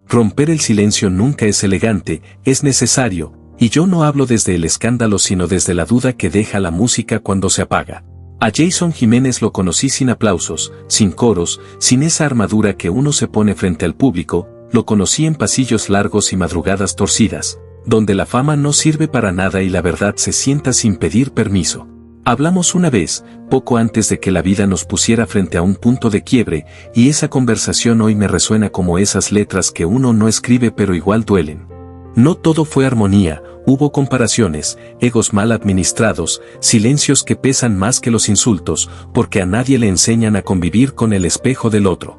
Romper el silencio nunca es elegante, es necesario, y yo no hablo desde el escándalo sino desde la duda que deja la música cuando se apaga. A Jason Jiménez lo conocí sin aplausos, sin coros, sin esa armadura que uno se pone frente al público, lo conocí en pasillos largos y madrugadas torcidas, donde la fama no sirve para nada y la verdad se sienta sin pedir permiso. Hablamos una vez, poco antes de que la vida nos pusiera frente a un punto de quiebre, y esa conversación hoy me resuena como esas letras que uno no escribe pero igual duelen. No todo fue armonía, hubo comparaciones, egos mal administrados, silencios que pesan más que los insultos, porque a nadie le enseñan a convivir con el espejo del otro.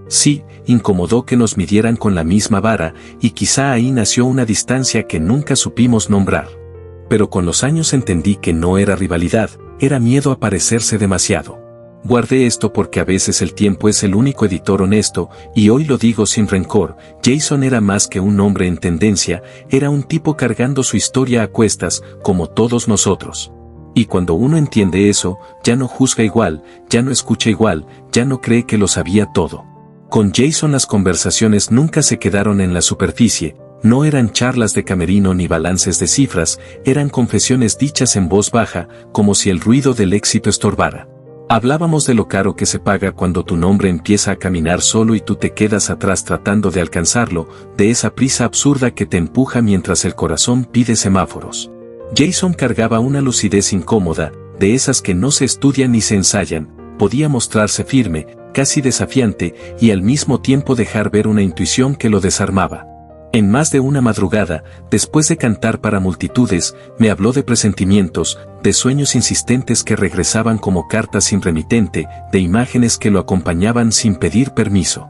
Sí, incomodó que nos midieran con la misma vara, y quizá ahí nació una distancia que nunca supimos nombrar. Pero con los años entendí que no era rivalidad, era miedo a parecerse demasiado. Guardé esto porque a veces el tiempo es el único editor honesto, y hoy lo digo sin rencor, Jason era más que un hombre en tendencia, era un tipo cargando su historia a cuestas, como todos nosotros. Y cuando uno entiende eso, ya no juzga igual, ya no escucha igual, ya no cree que lo sabía todo. Con Jason las conversaciones nunca se quedaron en la superficie, no eran charlas de camerino ni balances de cifras, eran confesiones dichas en voz baja, como si el ruido del éxito estorbara. Hablábamos de lo caro que se paga cuando tu nombre empieza a caminar solo y tú te quedas atrás tratando de alcanzarlo, de esa prisa absurda que te empuja mientras el corazón pide semáforos. Jason cargaba una lucidez incómoda, de esas que no se estudian ni se ensayan, podía mostrarse firme, casi desafiante, y al mismo tiempo dejar ver una intuición que lo desarmaba. En más de una madrugada, después de cantar para multitudes, me habló de presentimientos, de sueños insistentes que regresaban como cartas sin remitente, de imágenes que lo acompañaban sin pedir permiso.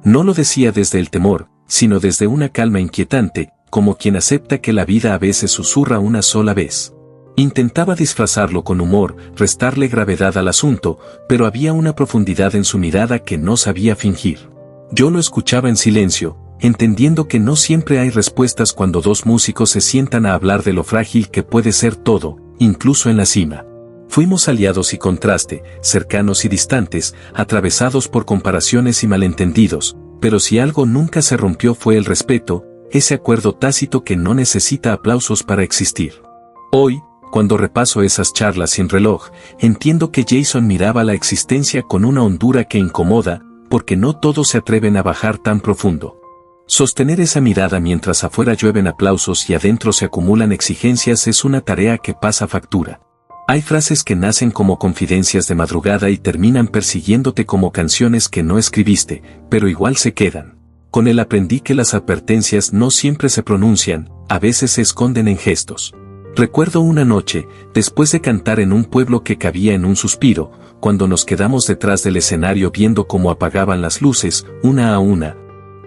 No lo decía desde el temor, sino desde una calma inquietante, como quien acepta que la vida a veces susurra una sola vez. Intentaba disfrazarlo con humor, restarle gravedad al asunto, pero había una profundidad en su mirada que no sabía fingir. Yo lo escuchaba en silencio, entendiendo que no siempre hay respuestas cuando dos músicos se sientan a hablar de lo frágil que puede ser todo, incluso en la cima. Fuimos aliados y contraste, cercanos y distantes, atravesados por comparaciones y malentendidos, pero si algo nunca se rompió fue el respeto, ese acuerdo tácito que no necesita aplausos para existir. Hoy, cuando repaso esas charlas sin reloj, entiendo que Jason miraba la existencia con una hondura que incomoda, porque no todos se atreven a bajar tan profundo. Sostener esa mirada mientras afuera llueven aplausos y adentro se acumulan exigencias es una tarea que pasa factura. Hay frases que nacen como confidencias de madrugada y terminan persiguiéndote como canciones que no escribiste, pero igual se quedan. Con él aprendí que las advertencias no siempre se pronuncian, a veces se esconden en gestos. Recuerdo una noche, después de cantar en un pueblo que cabía en un suspiro, cuando nos quedamos detrás del escenario viendo cómo apagaban las luces, una a una,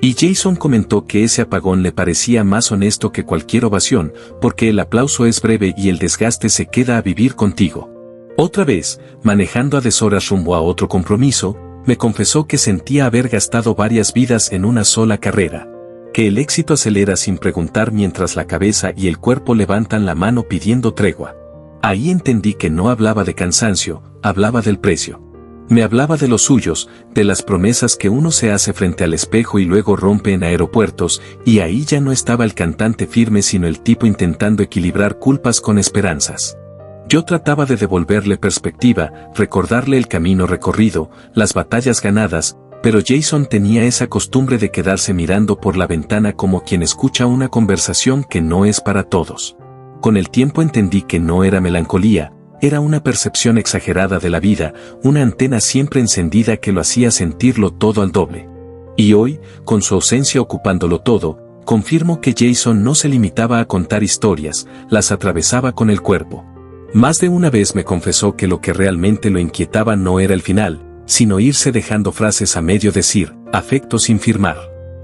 y Jason comentó que ese apagón le parecía más honesto que cualquier ovación, porque el aplauso es breve y el desgaste se queda a vivir contigo. Otra vez, manejando a deshoras rumbo a otro compromiso, me confesó que sentía haber gastado varias vidas en una sola carrera, que el éxito acelera sin preguntar mientras la cabeza y el cuerpo levantan la mano pidiendo tregua. Ahí entendí que no hablaba de cansancio, hablaba del precio. Me hablaba de los suyos, de las promesas que uno se hace frente al espejo y luego rompe en aeropuertos, y ahí ya no estaba el cantante firme sino el tipo intentando equilibrar culpas con esperanzas. Yo trataba de devolverle perspectiva, recordarle el camino recorrido, las batallas ganadas, pero Jason tenía esa costumbre de quedarse mirando por la ventana como quien escucha una conversación que no es para todos. Con el tiempo entendí que no era melancolía, era una percepción exagerada de la vida, una antena siempre encendida que lo hacía sentirlo todo al doble. Y hoy, con su ausencia ocupándolo todo, confirmo que Jason no se limitaba a contar historias, las atravesaba con el cuerpo. Más de una vez me confesó que lo que realmente lo inquietaba no era el final, sino irse dejando frases a medio decir, afecto sin firmar.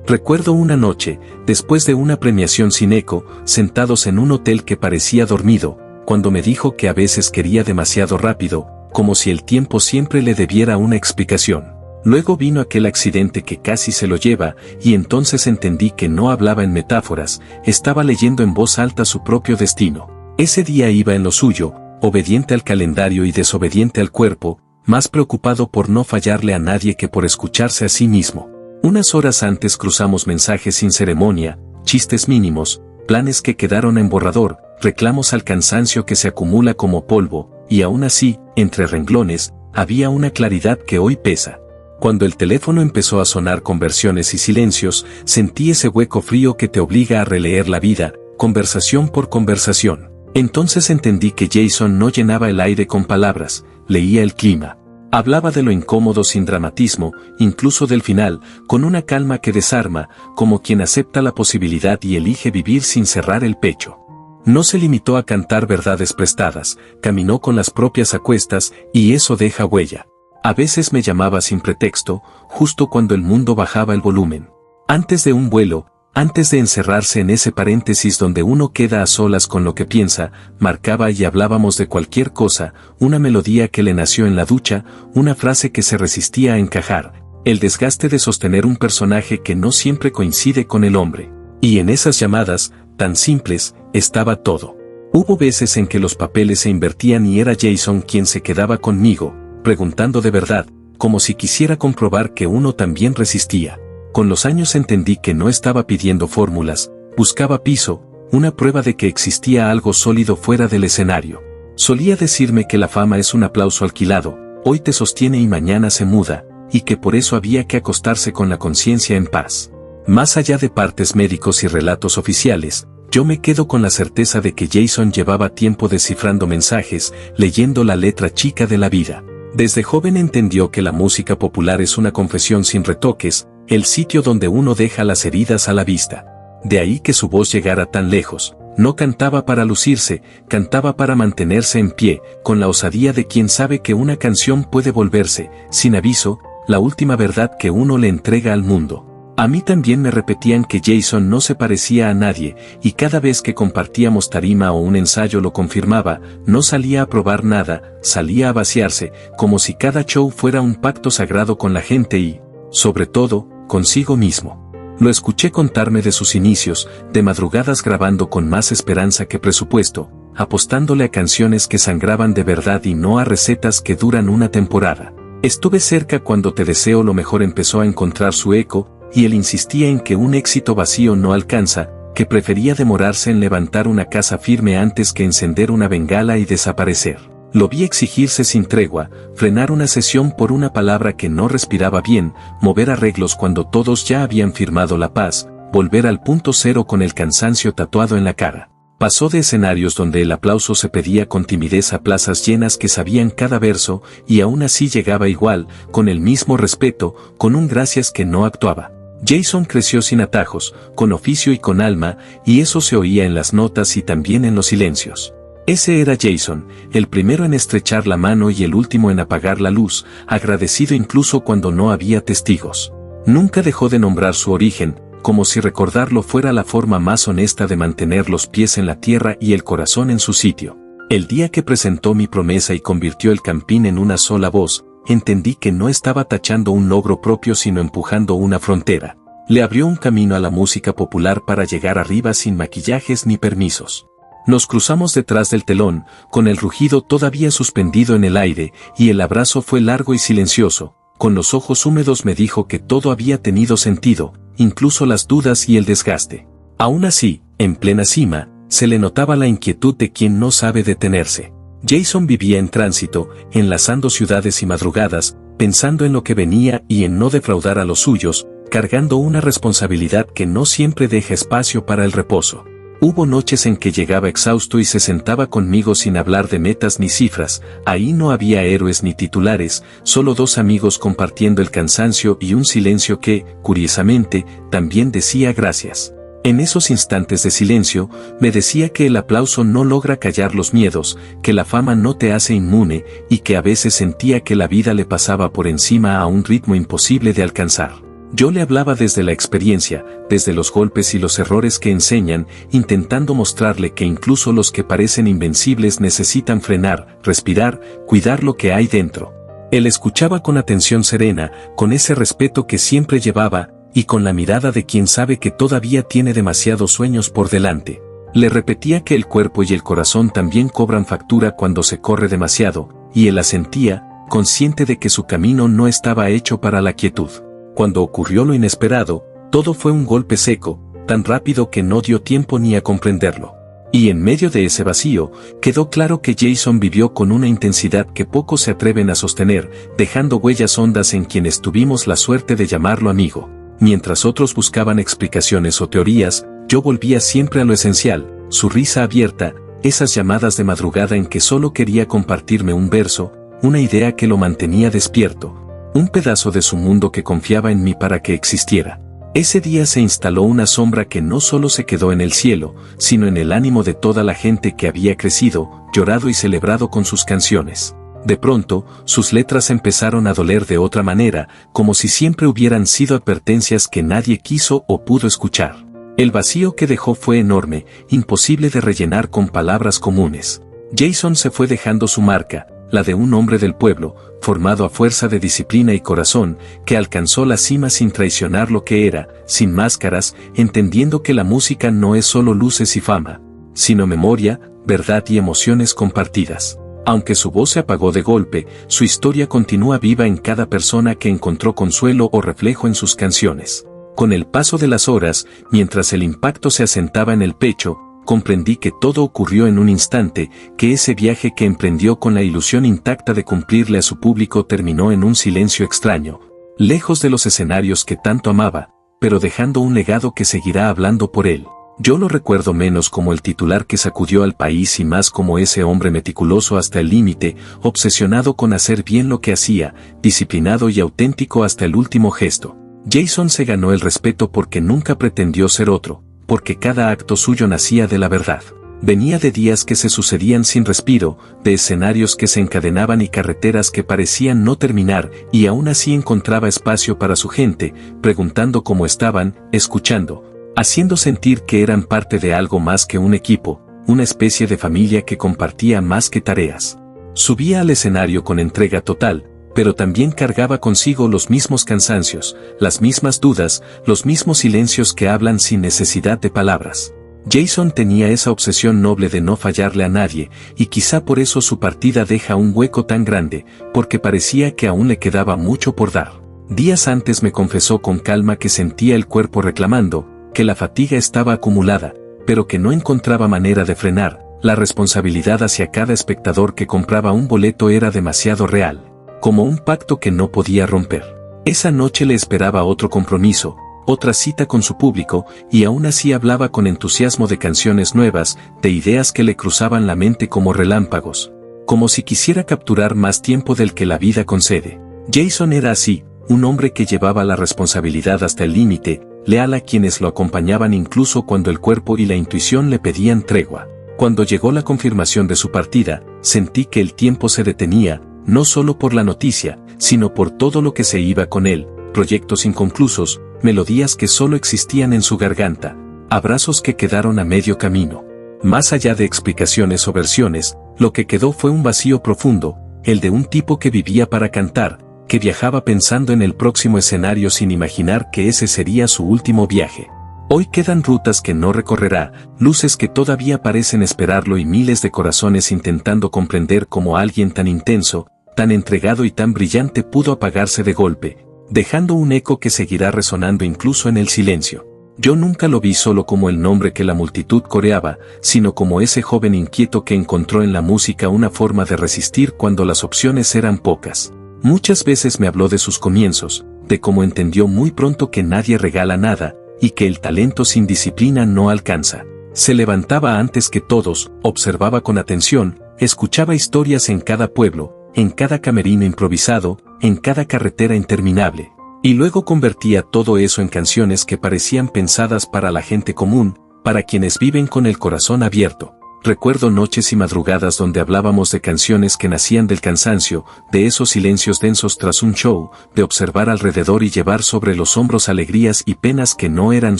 Recuerdo una noche, después de una premiación sin eco, sentados en un hotel que parecía dormido, cuando me dijo que a veces quería demasiado rápido, como si el tiempo siempre le debiera una explicación. Luego vino aquel accidente que casi se lo lleva, y entonces entendí que no hablaba en metáforas, estaba leyendo en voz alta su propio destino. Ese día iba en lo suyo, obediente al calendario y desobediente al cuerpo, más preocupado por no fallarle a nadie que por escucharse a sí mismo. Unas horas antes cruzamos mensajes sin ceremonia, chistes mínimos, planes que quedaron en borrador, reclamos al cansancio que se acumula como polvo, y aún así, entre renglones, había una claridad que hoy pesa. Cuando el teléfono empezó a sonar conversiones y silencios, sentí ese hueco frío que te obliga a releer la vida, conversación por conversación. Entonces entendí que Jason no llenaba el aire con palabras, leía el clima. Hablaba de lo incómodo sin dramatismo, incluso del final, con una calma que desarma, como quien acepta la posibilidad y elige vivir sin cerrar el pecho. No se limitó a cantar verdades prestadas, caminó con las propias acuestas, y eso deja huella. A veces me llamaba sin pretexto, justo cuando el mundo bajaba el volumen. Antes de un vuelo, antes de encerrarse en ese paréntesis donde uno queda a solas con lo que piensa, marcaba y hablábamos de cualquier cosa, una melodía que le nació en la ducha, una frase que se resistía a encajar, el desgaste de sostener un personaje que no siempre coincide con el hombre. Y en esas llamadas, tan simples, estaba todo. Hubo veces en que los papeles se invertían y era Jason quien se quedaba conmigo, preguntando de verdad, como si quisiera comprobar que uno también resistía. Con los años entendí que no estaba pidiendo fórmulas, buscaba piso, una prueba de que existía algo sólido fuera del escenario. Solía decirme que la fama es un aplauso alquilado, hoy te sostiene y mañana se muda, y que por eso había que acostarse con la conciencia en paz. Más allá de partes médicos y relatos oficiales, yo me quedo con la certeza de que Jason llevaba tiempo descifrando mensajes, leyendo la letra chica de la vida. Desde joven entendió que la música popular es una confesión sin retoques, el sitio donde uno deja las heridas a la vista. De ahí que su voz llegara tan lejos, no cantaba para lucirse, cantaba para mantenerse en pie, con la osadía de quien sabe que una canción puede volverse, sin aviso, la última verdad que uno le entrega al mundo. A mí también me repetían que Jason no se parecía a nadie, y cada vez que compartíamos tarima o un ensayo lo confirmaba, no salía a probar nada, salía a vaciarse, como si cada show fuera un pacto sagrado con la gente y, sobre todo, consigo mismo. Lo escuché contarme de sus inicios, de madrugadas grabando con más esperanza que presupuesto, apostándole a canciones que sangraban de verdad y no a recetas que duran una temporada. Estuve cerca cuando Te deseo lo mejor empezó a encontrar su eco, y él insistía en que un éxito vacío no alcanza, que prefería demorarse en levantar una casa firme antes que encender una bengala y desaparecer. Lo vi exigirse sin tregua, frenar una sesión por una palabra que no respiraba bien, mover arreglos cuando todos ya habían firmado la paz, volver al punto cero con el cansancio tatuado en la cara. Pasó de escenarios donde el aplauso se pedía con timidez a plazas llenas que sabían cada verso, y aún así llegaba igual, con el mismo respeto, con un gracias que no actuaba. Jason creció sin atajos, con oficio y con alma, y eso se oía en las notas y también en los silencios. Ese era Jason, el primero en estrechar la mano y el último en apagar la luz, agradecido incluso cuando no había testigos. Nunca dejó de nombrar su origen, como si recordarlo fuera la forma más honesta de mantener los pies en la tierra y el corazón en su sitio. El día que presentó mi promesa y convirtió el campín en una sola voz, entendí que no estaba tachando un logro propio sino empujando una frontera. Le abrió un camino a la música popular para llegar arriba sin maquillajes ni permisos. Nos cruzamos detrás del telón, con el rugido todavía suspendido en el aire, y el abrazo fue largo y silencioso. Con los ojos húmedos me dijo que todo había tenido sentido, incluso las dudas y el desgaste. Aún así, en plena cima, se le notaba la inquietud de quien no sabe detenerse. Jason vivía en tránsito, enlazando ciudades y madrugadas, pensando en lo que venía y en no defraudar a los suyos, cargando una responsabilidad que no siempre deja espacio para el reposo. Hubo noches en que llegaba exhausto y se sentaba conmigo sin hablar de metas ni cifras, ahí no había héroes ni titulares, solo dos amigos compartiendo el cansancio y un silencio que, curiosamente, también decía gracias. En esos instantes de silencio, me decía que el aplauso no logra callar los miedos, que la fama no te hace inmune, y que a veces sentía que la vida le pasaba por encima a un ritmo imposible de alcanzar. Yo le hablaba desde la experiencia, desde los golpes y los errores que enseñan, intentando mostrarle que incluso los que parecen invencibles necesitan frenar, respirar, cuidar lo que hay dentro. Él escuchaba con atención serena, con ese respeto que siempre llevaba, y con la mirada de quien sabe que todavía tiene demasiados sueños por delante. Le repetía que el cuerpo y el corazón también cobran factura cuando se corre demasiado, y él asentía, consciente de que su camino no estaba hecho para la quietud. Cuando ocurrió lo inesperado, todo fue un golpe seco, tan rápido que no dio tiempo ni a comprenderlo. Y en medio de ese vacío, quedó claro que Jason vivió con una intensidad que pocos se atreven a sostener, dejando huellas hondas en quienes tuvimos la suerte de llamarlo amigo. Mientras otros buscaban explicaciones o teorías, yo volvía siempre a lo esencial, su risa abierta, esas llamadas de madrugada en que solo quería compartirme un verso, una idea que lo mantenía despierto, un pedazo de su mundo que confiaba en mí para que existiera. Ese día se instaló una sombra que no solo se quedó en el cielo, sino en el ánimo de toda la gente que había crecido, llorado y celebrado con sus canciones. De pronto, sus letras empezaron a doler de otra manera, como si siempre hubieran sido advertencias que nadie quiso o pudo escuchar. El vacío que dejó fue enorme, imposible de rellenar con palabras comunes. Jason se fue dejando su marca, la de un hombre del pueblo, formado a fuerza de disciplina y corazón, que alcanzó la cima sin traicionar lo que era, sin máscaras, entendiendo que la música no es solo luces y fama, sino memoria, verdad y emociones compartidas. Aunque su voz se apagó de golpe, su historia continúa viva en cada persona que encontró consuelo o reflejo en sus canciones. Con el paso de las horas, mientras el impacto se asentaba en el pecho, comprendí que todo ocurrió en un instante, que ese viaje que emprendió con la ilusión intacta de cumplirle a su público terminó en un silencio extraño, lejos de los escenarios que tanto amaba, pero dejando un legado que seguirá hablando por él. Yo lo recuerdo menos como el titular que sacudió al país y más como ese hombre meticuloso hasta el límite, obsesionado con hacer bien lo que hacía, disciplinado y auténtico hasta el último gesto. Jason se ganó el respeto porque nunca pretendió ser otro, porque cada acto suyo nacía de la verdad. Venía de días que se sucedían sin respiro, de escenarios que se encadenaban y carreteras que parecían no terminar, y aún así encontraba espacio para su gente, preguntando cómo estaban, escuchando, haciendo sentir que eran parte de algo más que un equipo, una especie de familia que compartía más que tareas. Subía al escenario con entrega total, pero también cargaba consigo los mismos cansancios, las mismas dudas, los mismos silencios que hablan sin necesidad de palabras. Jason tenía esa obsesión noble de no fallarle a nadie, y quizá por eso su partida deja un hueco tan grande, porque parecía que aún le quedaba mucho por dar. Días antes me confesó con calma que sentía el cuerpo reclamando, que la fatiga estaba acumulada, pero que no encontraba manera de frenar, la responsabilidad hacia cada espectador que compraba un boleto era demasiado real, como un pacto que no podía romper. Esa noche le esperaba otro compromiso, otra cita con su público, y aún así hablaba con entusiasmo de canciones nuevas, de ideas que le cruzaban la mente como relámpagos, como si quisiera capturar más tiempo del que la vida concede. Jason era así, un hombre que llevaba la responsabilidad hasta el límite, leal a quienes lo acompañaban incluso cuando el cuerpo y la intuición le pedían tregua. Cuando llegó la confirmación de su partida, sentí que el tiempo se detenía, no solo por la noticia, sino por todo lo que se iba con él, proyectos inconclusos, melodías que solo existían en su garganta, abrazos que quedaron a medio camino. Más allá de explicaciones o versiones, lo que quedó fue un vacío profundo, el de un tipo que vivía para cantar, que viajaba pensando en el próximo escenario sin imaginar que ese sería su último viaje. Hoy quedan rutas que no recorrerá, luces que todavía parecen esperarlo y miles de corazones intentando comprender cómo alguien tan intenso, tan entregado y tan brillante pudo apagarse de golpe, dejando un eco que seguirá resonando incluso en el silencio. Yo nunca lo vi solo como el nombre que la multitud coreaba, sino como ese joven inquieto que encontró en la música una forma de resistir cuando las opciones eran pocas. Muchas veces me habló de sus comienzos, de cómo entendió muy pronto que nadie regala nada, y que el talento sin disciplina no alcanza. Se levantaba antes que todos, observaba con atención, escuchaba historias en cada pueblo, en cada camerino improvisado, en cada carretera interminable, y luego convertía todo eso en canciones que parecían pensadas para la gente común, para quienes viven con el corazón abierto. Recuerdo noches y madrugadas donde hablábamos de canciones que nacían del cansancio, de esos silencios densos tras un show, de observar alrededor y llevar sobre los hombros alegrías y penas que no eran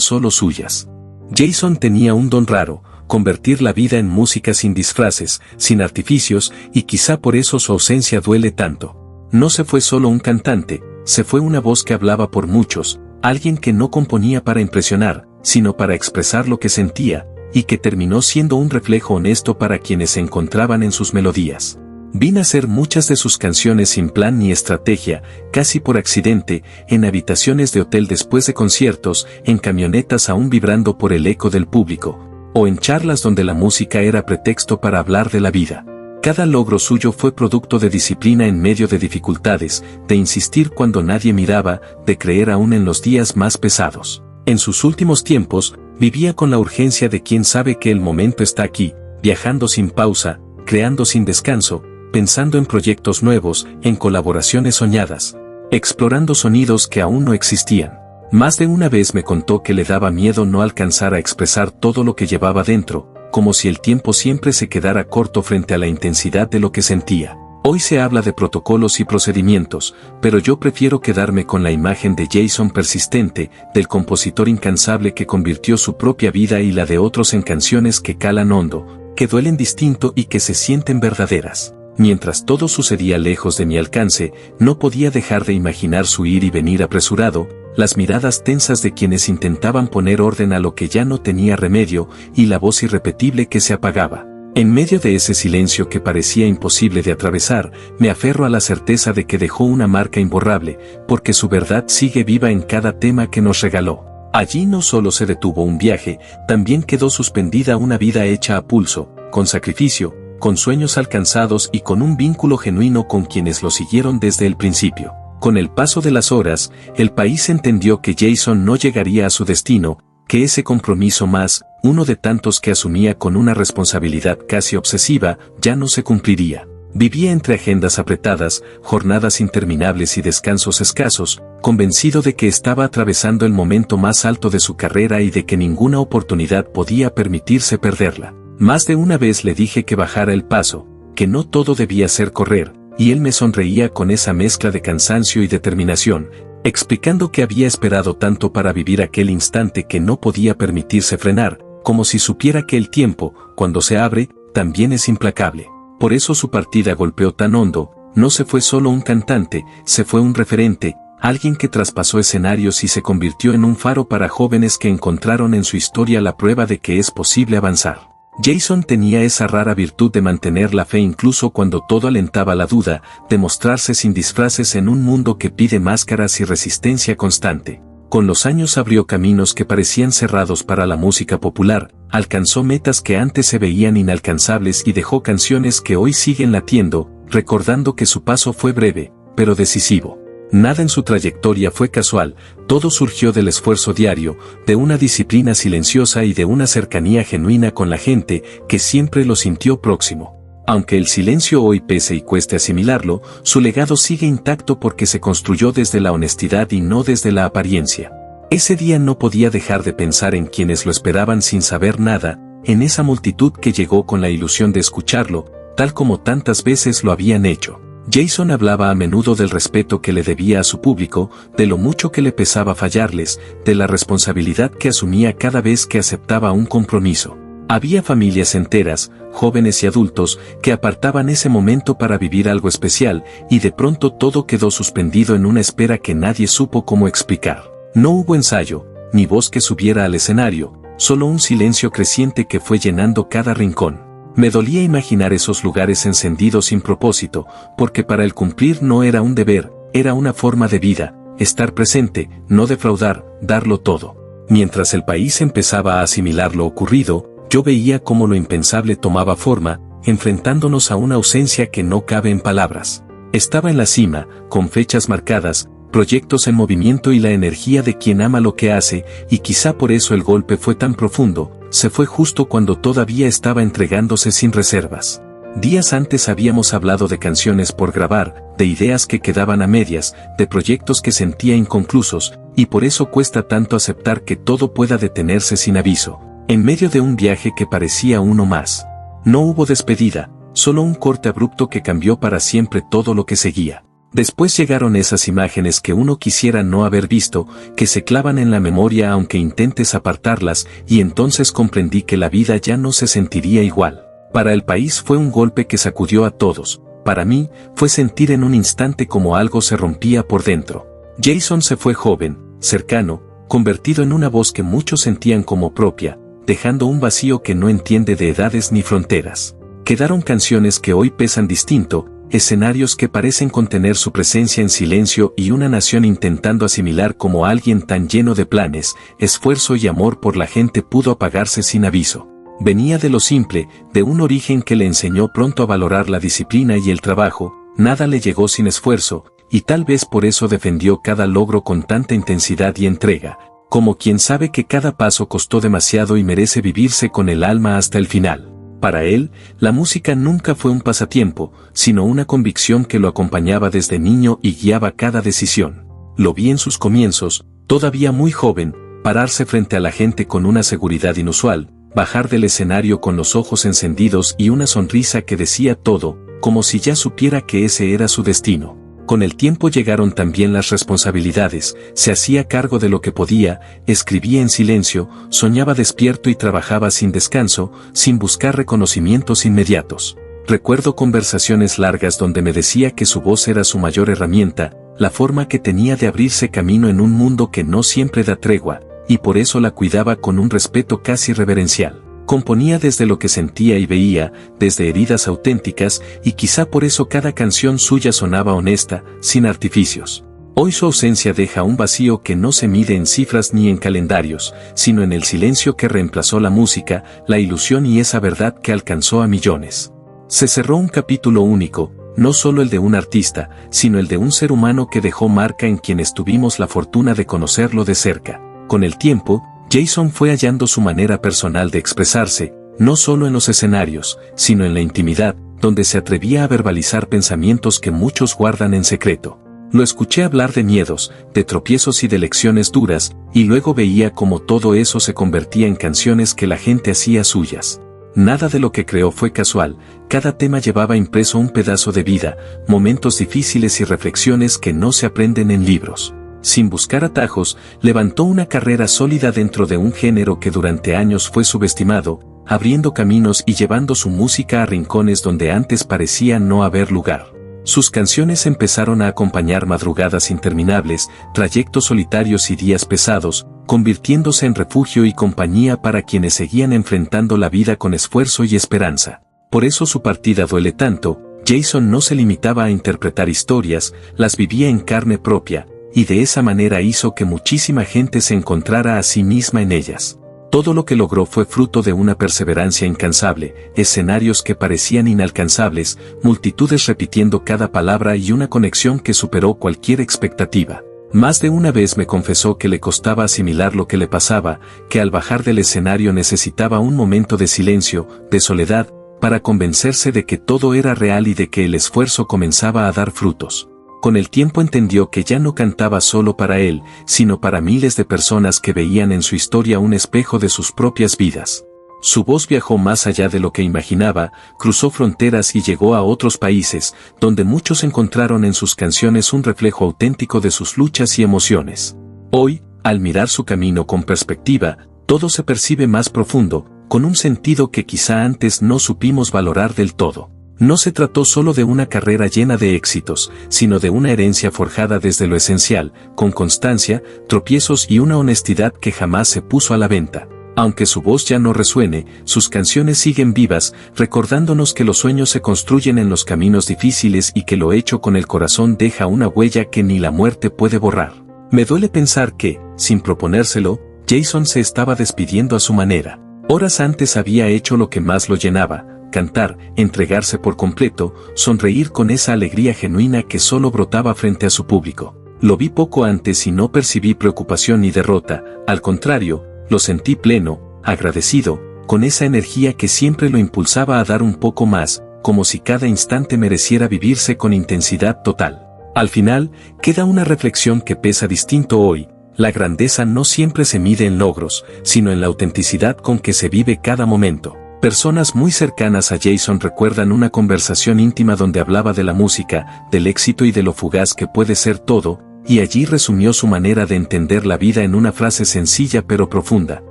solo suyas. Jason tenía un don raro, convertir la vida en música sin disfraces, sin artificios, y quizá por eso su ausencia duele tanto. No se fue solo un cantante, se fue una voz que hablaba por muchos, alguien que no componía para impresionar, sino para expresar lo que sentía, y que terminó siendo un reflejo honesto para quienes se encontraban en sus melodías. Vi nacer muchas de sus canciones sin plan ni estrategia, casi por accidente, en habitaciones de hotel después de conciertos, en camionetas aún vibrando por el eco del público, o en charlas donde la música era pretexto para hablar de la vida. Cada logro suyo fue producto de disciplina en medio de dificultades, de insistir cuando nadie miraba, de creer aún en los días más pesados. En sus últimos tiempos, vivía con la urgencia de quien sabe que el momento está aquí, viajando sin pausa, creando sin descanso, pensando en proyectos nuevos, en colaboraciones soñadas, explorando sonidos que aún no existían. Más de una vez me contó que le daba miedo no alcanzar a expresar todo lo que llevaba dentro, como si el tiempo siempre se quedara corto frente a la intensidad de lo que sentía. Hoy se habla de protocolos y procedimientos, pero yo prefiero quedarme con la imagen de Jason persistente, del compositor incansable que convirtió su propia vida y la de otros en canciones que calan hondo, que duelen distinto y que se sienten verdaderas. Mientras todo sucedía lejos de mi alcance, no podía dejar de imaginar su ir y venir apresurado, las miradas tensas de quienes intentaban poner orden a lo que ya no tenía remedio, y la voz irrepetible que se apagaba. En medio de ese silencio que parecía imposible de atravesar, me aferro a la certeza de que dejó una marca imborrable, porque su verdad sigue viva en cada tema que nos regaló. Allí no solo se detuvo un viaje, también quedó suspendida una vida hecha a pulso, con sacrificio, con sueños alcanzados y con un vínculo genuino con quienes lo siguieron desde el principio. Con el paso de las horas, el país entendió que Jason no llegaría a su destino, que ese compromiso más, uno de tantos que asumía con una responsabilidad casi obsesiva, ya no se cumpliría. Vivía entre agendas apretadas, jornadas interminables y descansos escasos, convencido de que estaba atravesando el momento más alto de su carrera y de que ninguna oportunidad podía permitirse perderla. Más de una vez le dije que bajara el paso, que no todo debía ser correr, y él me sonreía con esa mezcla de cansancio y determinación, explicando que había esperado tanto para vivir aquel instante que no podía permitirse frenar, como si supiera que el tiempo, cuando se abre, también es implacable. Por eso su partida golpeó tan hondo, no se fue solo un cantante, se fue un referente, alguien que traspasó escenarios y se convirtió en un faro para jóvenes que encontraron en su historia la prueba de que es posible avanzar. Jason tenía esa rara virtud de mantener la fe incluso cuando todo alentaba la duda, de mostrarse sin disfraces en un mundo que pide máscaras y resistencia constante. Con los años abrió caminos que parecían cerrados para la música popular, alcanzó metas que antes se veían inalcanzables y dejó canciones que hoy siguen latiendo, recordando que su paso fue breve, pero decisivo. Nada en su trayectoria fue casual, todo surgió del esfuerzo diario, de una disciplina silenciosa y de una cercanía genuina con la gente que siempre lo sintió próximo. Aunque el silencio hoy pese y cueste asimilarlo, su legado sigue intacto porque se construyó desde la honestidad y no desde la apariencia. Ese día no podía dejar de pensar en quienes lo esperaban sin saber nada, en esa multitud que llegó con la ilusión de escucharlo, tal como tantas veces lo habían hecho. Jason hablaba a menudo del respeto que le debía a su público, de lo mucho que le pesaba fallarles, de la responsabilidad que asumía cada vez que aceptaba un compromiso. Había familias enteras, jóvenes y adultos, que apartaban ese momento para vivir algo especial, y de pronto todo quedó suspendido en una espera que nadie supo cómo explicar. No hubo ensayo, ni voz que subiera al escenario, solo un silencio creciente que fue llenando cada rincón. Me dolía imaginar esos lugares encendidos sin propósito, porque para él cumplir no era un deber, era una forma de vida, estar presente, no defraudar, darlo todo. Mientras el país empezaba a asimilar lo ocurrido, yo veía cómo lo impensable tomaba forma, enfrentándonos a una ausencia que no cabe en palabras. Estaba en la cima, con fechas marcadas, proyectos en movimiento y la energía de quien ama lo que hace, y quizá por eso el golpe fue tan profundo, se fue justo cuando todavía estaba entregándose sin reservas. Días antes habíamos hablado de canciones por grabar, de ideas que quedaban a medias, de proyectos que sentía inconclusos, y por eso cuesta tanto aceptar que todo pueda detenerse sin aviso, en medio de un viaje que parecía uno más. No hubo despedida, solo un corte abrupto que cambió para siempre todo lo que seguía. Después llegaron esas imágenes que uno quisiera no haber visto, que se clavan en la memoria aunque intentes apartarlas, y entonces comprendí que la vida ya no se sentiría igual. Para el país fue un golpe que sacudió a todos, para mí, fue sentir en un instante como algo se rompía por dentro. Jason se fue joven, cercano, convertido en una voz que muchos sentían como propia, dejando un vacío que no entiende de edades ni fronteras. Quedaron canciones que hoy pesan distinto, escenarios que parecen contener su presencia en silencio y una nación intentando asimilar cómo alguien tan lleno de planes, esfuerzo y amor por la gente pudo apagarse sin aviso. Venía de lo simple, de un origen que le enseñó pronto a valorar la disciplina y el trabajo, nada le llegó sin esfuerzo, y tal vez por eso defendió cada logro con tanta intensidad y entrega, como quien sabe que cada paso costó demasiado y merece vivirse con el alma hasta el final. Para él, la música nunca fue un pasatiempo, sino una convicción que lo acompañaba desde niño y guiaba cada decisión. Lo vi en sus comienzos, todavía muy joven, pararse frente a la gente con una seguridad inusual, bajar del escenario con los ojos encendidos y una sonrisa que decía todo, como si ya supiera que ese era su destino. Con el tiempo llegaron también las responsabilidades, se hacía cargo de lo que podía, escribía en silencio, soñaba despierto y trabajaba sin descanso, sin buscar reconocimientos inmediatos. Recuerdo conversaciones largas donde me decía que su voz era su mayor herramienta, la forma que tenía de abrirse camino en un mundo que no siempre da tregua, y por eso la cuidaba con un respeto casi reverencial. Componía desde lo que sentía y veía, desde heridas auténticas, y quizá por eso cada canción suya sonaba honesta, sin artificios. Hoy su ausencia deja un vacío que no se mide en cifras ni en calendarios, sino en el silencio que reemplazó la música, la ilusión y esa verdad que alcanzó a millones. Se cerró un capítulo único, no solo el de un artista, sino el de un ser humano que dejó marca en quienes tuvimos la fortuna de conocerlo de cerca. Con el tiempo, Jason fue hallando su manera personal de expresarse, no solo en los escenarios, sino en la intimidad, donde se atrevía a verbalizar pensamientos que muchos guardan en secreto. Lo escuché hablar de miedos, de tropiezos y de lecciones duras, y luego veía cómo todo eso se convertía en canciones que la gente hacía suyas. Nada de lo que creó fue casual, cada tema llevaba impreso un pedazo de vida, momentos difíciles y reflexiones que no se aprenden en libros. Sin buscar atajos, levantó una carrera sólida dentro de un género que durante años fue subestimado, abriendo caminos y llevando su música a rincones donde antes parecía no haber lugar. Sus canciones empezaron a acompañar madrugadas interminables, trayectos solitarios y días pesados, convirtiéndose en refugio y compañía para quienes seguían enfrentando la vida con esfuerzo y esperanza. Por eso su partida duele tanto. Jason no se limitaba a interpretar historias, las vivía en carne propia, y de esa manera hizo que muchísima gente se encontrara a sí misma en ellas. Todo lo que logró fue fruto de una perseverancia incansable, escenarios que parecían inalcanzables, multitudes repitiendo cada palabra y una conexión que superó cualquier expectativa. Más de una vez me confesó que le costaba asimilar lo que le pasaba, que al bajar del escenario necesitaba un momento de silencio, de soledad, para convencerse de que todo era real y de que el esfuerzo comenzaba a dar frutos. Con el tiempo entendió que ya no cantaba solo para él, sino para miles de personas que veían en su historia un espejo de sus propias vidas. Su voz viajó más allá de lo que imaginaba, cruzó fronteras y llegó a otros países, donde muchos encontraron en sus canciones un reflejo auténtico de sus luchas y emociones. Hoy, al mirar su camino con perspectiva, todo se percibe más profundo, con un sentido que quizá antes no supimos valorar del todo. No se trató solo de una carrera llena de éxitos, sino de una herencia forjada desde lo esencial, con constancia, tropiezos y una honestidad que jamás se puso a la venta. Aunque su voz ya no resuene, sus canciones siguen vivas, recordándonos que los sueños se construyen en los caminos difíciles y que lo hecho con el corazón deja una huella que ni la muerte puede borrar. Me duele pensar que, sin proponérselo, Jason se estaba despidiendo a su manera. Horas antes había hecho lo que más lo llenaba: cantar, entregarse por completo, sonreír con esa alegría genuina que solo brotaba frente a su público. Lo vi poco antes y no percibí preocupación ni derrota, al contrario, lo sentí pleno, agradecido, con esa energía que siempre lo impulsaba a dar un poco más, como si cada instante mereciera vivirse con intensidad total. Al final, queda una reflexión que pesa distinto hoy: la grandeza no siempre se mide en logros, sino en la autenticidad con que se vive cada momento. Personas muy cercanas a Jason recuerdan una conversación íntima donde hablaba de la música, del éxito y de lo fugaz que puede ser todo, y allí resumió su manera de entender la vida en una frase sencilla pero profunda: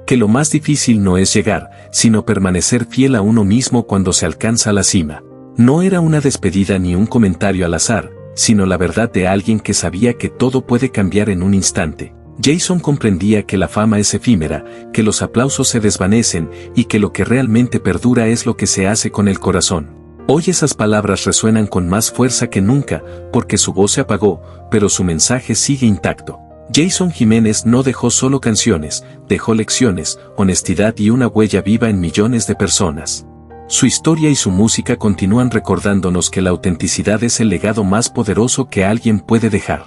que lo más difícil no es llegar, sino permanecer fiel a uno mismo cuando se alcanza la cima. No era una despedida ni un comentario al azar, sino la verdad de alguien que sabía que todo puede cambiar en un instante. Jason comprendía que la fama es efímera, que los aplausos se desvanecen y que lo que realmente perdura es lo que se hace con el corazón. Hoy esas palabras resuenan con más fuerza que nunca, porque su voz se apagó, pero su mensaje sigue intacto. Jason Jiménez no dejó solo canciones, dejó lecciones, honestidad y una huella viva en millones de personas. Su historia y su música continúan recordándonos que la autenticidad es el legado más poderoso que alguien puede dejar.